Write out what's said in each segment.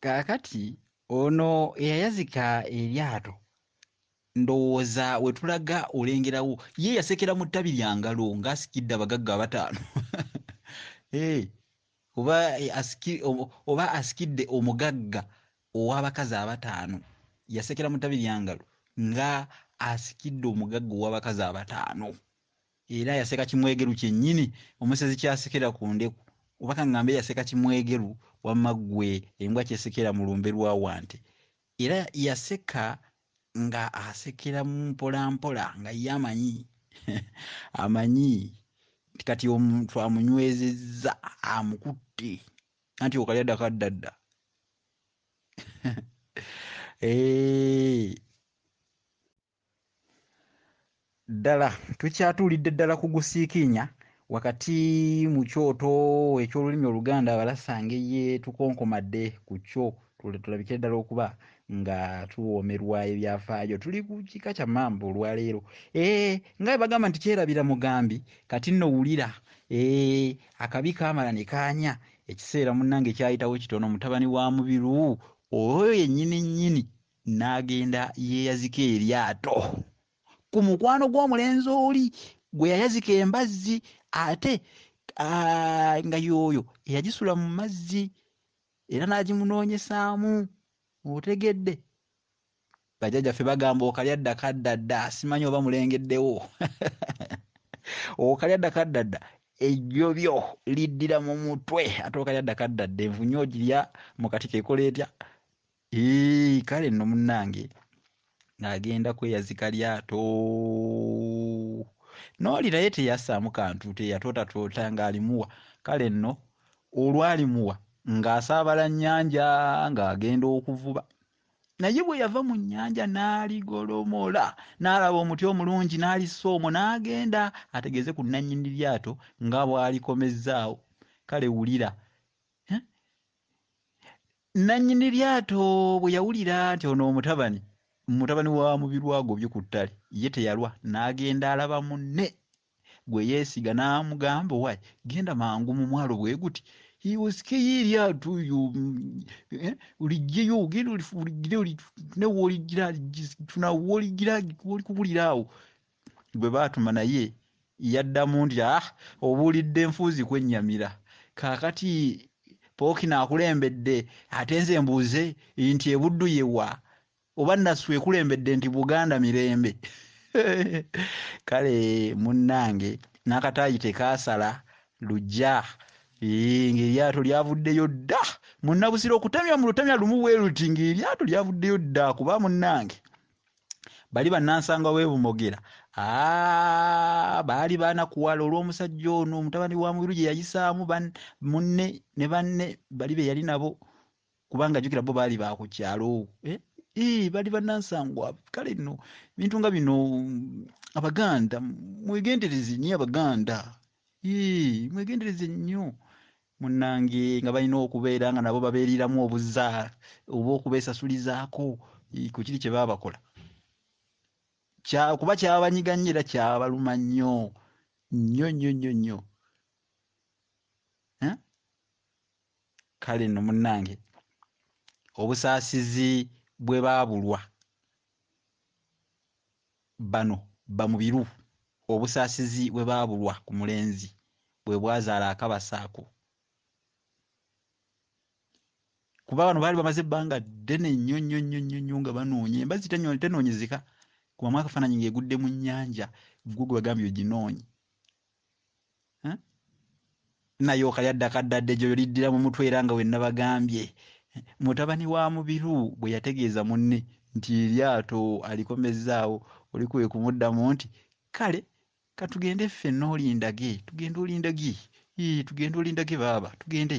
Kaakati ono eyayazika eryato ndowooza we tulaga olengerawo ye yasekera mu ttabi lya ngalo ng'asikidde abagagga abataano oba asikidde omugagga ow'abakazi abataano yasekera mu ttabi lya ngalo nga asikidde omugagga ow'abakazi abataano era yaseka kimwegeru kyennyini omusezi kyasekera ku ndeku oba kaŋŋambe yaseka kimwegeru wamma ggwe embwa kyesekera mu lumbe lwa wante era yaseka nga asekera mpolampola nga ye amanyi amanyi kati omuntu amunywezezza amukutte anti okalya dda kaddadda ddala tukyatuulidde ddala ku gusiikinya wakati mu kyoto eky'olulimi oluganda abalasanga ye tukonkomadde ku kyo tulabikire ddala okuba nga tuwoomerwa ebyafaayo tuli ku kika kya mamba olwaleero nga bwe bagamba nti kyerabira mugambi kati nno wulira akabi kaamala ne kaanya ekiseera munnange kyayitawo kitono mutabani wa mubiru oyo yennyini nnyini n'agenda yeeyazika eryato ku mukwano gw'omulenzi oli gwe yayazika embazzi ate nga y'oyo eyagisula mu mazzi era n'agimunoonyesaamu otegedde bajjajjaffe bagamba okalya dda kaddadda simanyi oba mulengeddewo okalya dda kaddadda ejjobyo liddira mu mutwe ate okalya dda kaddadda envunyo ogirya mu katika ekola etya kale nno munnange ng'agenda kweyazika lyato n'oli naye teyassaamu kantu teyatootatoota ng'alimuwa kale nno olwalimuwa ng'asaabala nnyanja ng'agenda okuvuba naye bwe yava mu nnyanja n'aligolomola n'alaba omuti omulungi n'alissa omwo n'agenda ategeeze ku nnannyini lyato nga bw'alikomezzaawo kale wulira nnannyini lyato bwe yawulira nti ono mutabani wa mubiru agobye ku ttale ye teyalwa n'agenda alaba munne gwe yeesiga n'amugamba wayi genda mangu mu mwalo bwe guti osikeyo eryato yo olijjeyo ogenda newooligira wolikubulira awo bwe baatuma naye yaddamu nti obuulidde enfuuzi kwennyamira kaakati pooki naakulembedde ate nze mbuuze nti ebuddu yewa oba nassu ekulembedde nti Buganda mirembe kale munnange n'akataayi tekaasala lujja ng'eryato lyavuddeyo dda munnabusiro okutemya mu lutemya lumu bwe luti ng'eryato lyavuddeyo dda kuba munnange bali bannansanga w'ebumogera baali baanakuwala olw'omusajja ono mutabani wa mubiru gye yayisaamu munne ne banne bali be yali nabo kubanga jjukira bo baali baku kyalo bali bannansangwa kale nno bintu nga bino abaganda mwegendereze nnyo abaganda mwegendereze nnyo munnange nga balina okubeera nga nabo babeeriramu obuzza oba okubeesasulizaako ku kiri kye baba bakola kuba kyabanyiga nnyo era kyabaluma nnyo nnyo nnyo nnyo nnyo kale nno munnange obusaasizi bwe baabulwa bano bamubiru obusaasizi bwe baabulwa ku mulenzi bwe bwazaala akabasaako kuba bano baali bamaze ebbanga ddene nnyo nnyo nnyo nnyo nnyo nga banoonya embazzi tenoonyezeka kubamu akafaananyi ng'egudde mu nnyanja gwe gwe bagambye oginoonye naye okalya dda kaddadde egyo liddira mu mutwe era nga wenna bagambye mutabani wa mubiru bwe yategeeza munne nti eryato alikomezzaawo oli kwe kumuddamu nti kale katugende ffenna olindage tugende olindage baaba tugende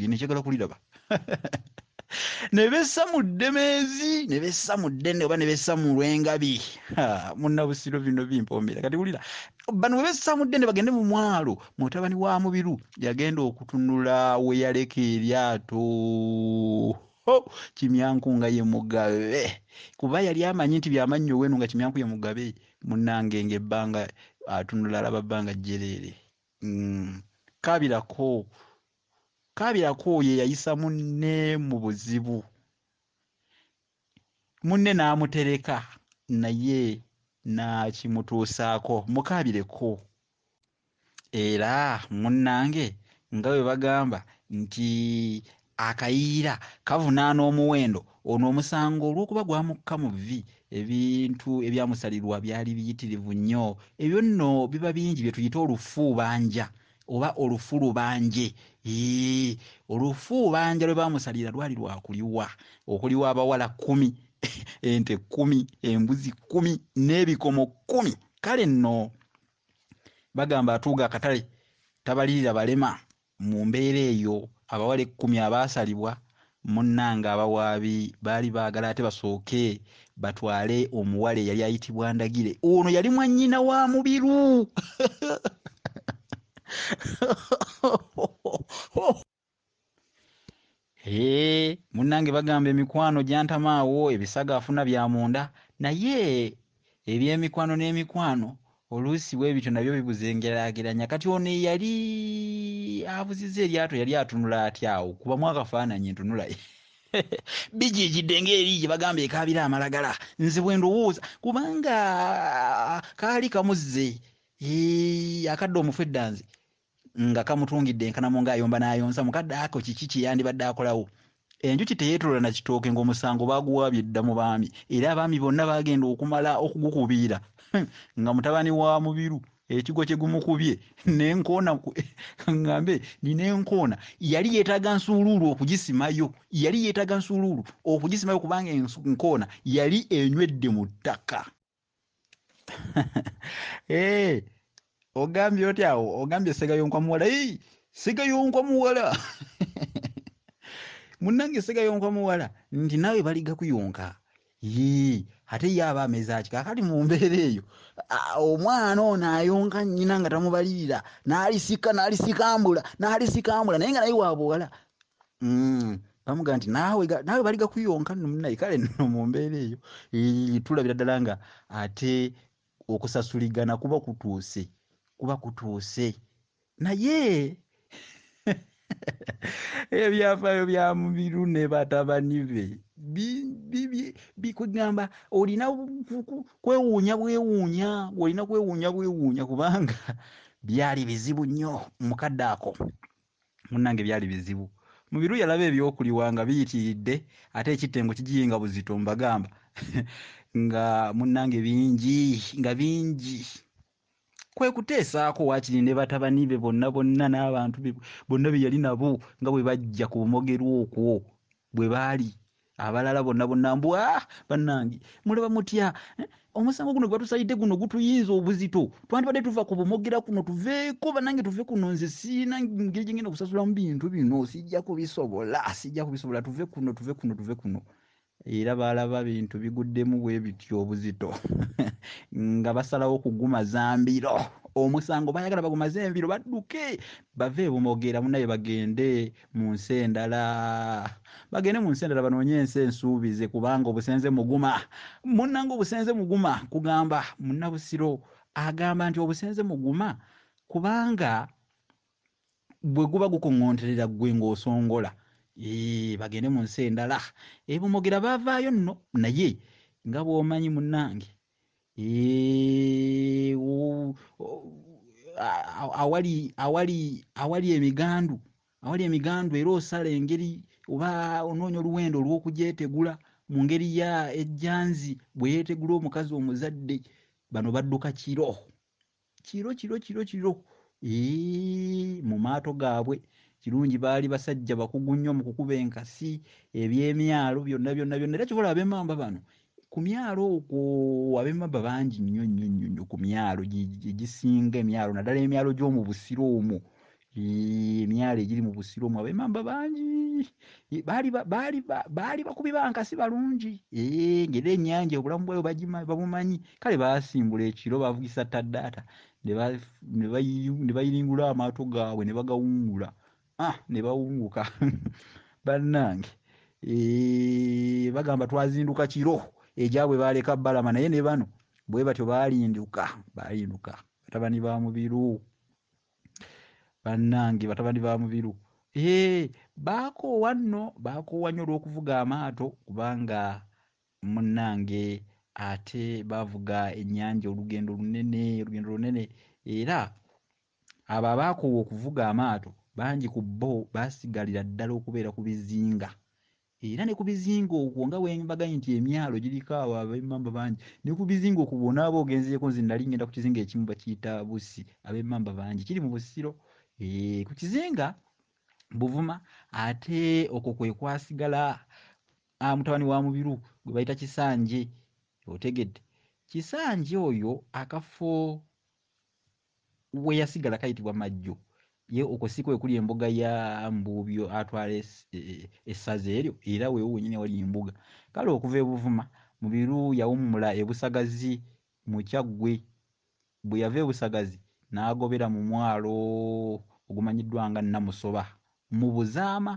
nkyagala kuliraba ne bessa mu ddemeezi ne bessa mu ddene oba ne bessa mu lwengabi munnabusiro bino bimpombera kati wulira bano bwe bessa mu ddene bagende mu mwalo mutabani wa mubiru yagenda okutunula we yaleka eryato Kimyanku nga ye mugabe kuba yali amanyi nti byamannyo wenu nga Kimyanku ye mugabe munnange ng'ebbanga atunula alaba bbanga jjereere kabirako Kaabirako ye yayisa munne mu buzibu, munne n'amutereka naye nakimutuusaako. Mukaabireko. Era munnange nga bwe bagamba nti akayiira kavunaana omuwendo. Ono omusango olw'okuba gwamukka mu vvi, ebintu ebyamusalirwa byali biyitirivu nnyo. Ebyo nno biba bingi bye tuyita olufuubanja oba olufulubanje. Olufuubanja lwe baamusalira lwali lwakuliwa, okuliwa abawala 10 ente 10 embuzi 10 n'ebikomo 10. Kale nno bagamba atuuga akatale tabalirira balema. Mu mbeera eyo abawala 10 abaasalibwa, munnanga abawaabi baali baagala ate basooke batwale omuwala eyali ayitibwa Ndagire. Ono yali mwannyina wa Mubiru. Munnange bagamba emikwano gyantamaawo ebisago afuna bya munda, naye eby'emikwano n'emikwano oluusi bwe bityo nabyo bibuzengeraageranya. Kati ono yali abuzizza eryato yali atunula atya awo? Kubamu akafaananyi ntunulaye. Bijiijidde ng'eri gye bagamba ekaabira amalagala. Nze bwe ndowooza kubanga kaali kamuzze akadde omufu eddanzi nga kamutungidde enkanamu ng'ayomba n'ayonsa, mukadde ako kiki kye yandibadde akolawo? Enjuki teyeetolola na kitooke ng'omusango baaguwaabye dda mu baami, era abaami bonna baagenda okumala okugukubiira nga mutabani wa Mubiru ekigo kye gumukubye n'enkoona ngambe nina enkoona. Yali yeetaaga nsuuluulu okugisimayo, kubanga enkoona yali enywedde mu ttaka. Ogambye otya awo? Ogambye Ssegayonkwa muwala? Ssegayonkwa muwala. Munnange Ssegayonkwa muwala nti naawe baliga kuyonka. Ate ye aba ameza ki? Kaakati mu mbeera eyo omwana ono ayonka nnyina nga tamubalirira, n'alisikambula naye nga naye wa buwala. Bamugamba nti naawe baliga kuyonka nno munnaye. Kale nno mu mbeera eyo tulabira ddala nga ate okusasuligana kuba kutuuse. Naye ebyafaayo bya Mubiru ne batabani be bikugamba olina kwewuunya bwewuunya, kubanga byali bizibu nnyo. Mukadde ako munnange byali bizibu. Mubiru yalaba ebyokuliwa nga biyitiridde, ate ekittengo kigiyinga buzito mbagamba nga munnange bingi. Kwe kuteesaako waakiri ne batabani be bonna n'abantu be bonna be yali nabo nga bwe bajja ku bumogero okwo bwe baali. Abalala bonna mbu bannange mulaba mutya? Omusango guno gwatusalidde guno gutuyinza obuzito. Twandibadde tuva ku bumogera kuno tuveeko bannange, tuve kuno. Nze siina ngeri gye ngenda okusasulamu bintu bino, sijja kubisobola. Tuve kuno. Era baalaba bintu biguddemu bwe bityo obuzito nga basalawo kugumaza mbiro. Omusango baayagala bagumaze embiro badduke bave bumogera munnaye bagende mu nsi endala. Banoonye ensi ensuubize, kubanga obusenze muguma. Munnange obusenze muguma, kugamba Munnabusiro agamba nti obusenze muguma kubanga bwe guba gukuŋŋonterera ggwe ng'osongola. Bagende mu nsi endala. Bumogera baavaayo nno, naye nga bw'omanyi munnange awali emigandu era osala engeri oba onoonya oluwendo olw'okugyetegula mu ngeri ya ejjanzi bwe yeetegula omukazi omuzadde. Bano badduka kiro mu maato gaabwe. Kirungi baali basajja bakugu nnyo mu kukuba enkasi, eby'emyalo byonna. Era kibola ab'Emmamba bano ku myalo okwo, ab'Emmamba bangi nnyo ku myalo gisinga emyalo, naddala emyalo gy'omu Busiro omwo. Emyalo egiri mu Busiro omwo ab'Emmamba bangi. Baali bakubi ba nkasi balungi. Ng'era ennyanja obulamu bwayo babumanyi. Kale baasimbula ekiro, bavugisa ttaddaata ne bayiringula amaato gaabwe ne bagawungula. Ne bawunguka bannange. Bagamba twazinduka kiro egyabwe baaleka balama, naye ne bano bwe batyo baalinduka. Batabani ba Mubiru bannange, batabani ba Mubiru. baakoowa nno baakoowa nnyo olw'okuvuga amaato kubanga munnange ate baavuga ennyanja olugendo lunene era abo abaakoowa okuvuga amaato bangi ku bo baasigalira ddala okubeera ku bizinga era ne ku bizinga okwo nga bwe mbaganye nti emyalo giriko abo ab'emmamba bangi ne ku bizinga okwo bw'onaaba ogenzeeko nze nali ngenda ku kizinga ekimu bakiyita Bussi ab'emmamba bangi kiri mu Busiro ku kizinga Buvuma ate okwo kwe kwasigala mutabani wa Mubiru gwe bayita Kisanje otegedde Kisanje oyo akafo we yasigala kayitibwa Majjo ye okwo si kwe kuli embuga ya Mbuubyo atwala essaza eryo era weewo wennyini wali embuga kale okuva e Buvuma Mubiru yawummula e Busagazi mu Kyaggwe bwe yava e Busagazi n'agobera mu mwalo ogumanyiddwa nga Namusoba mu Buzaama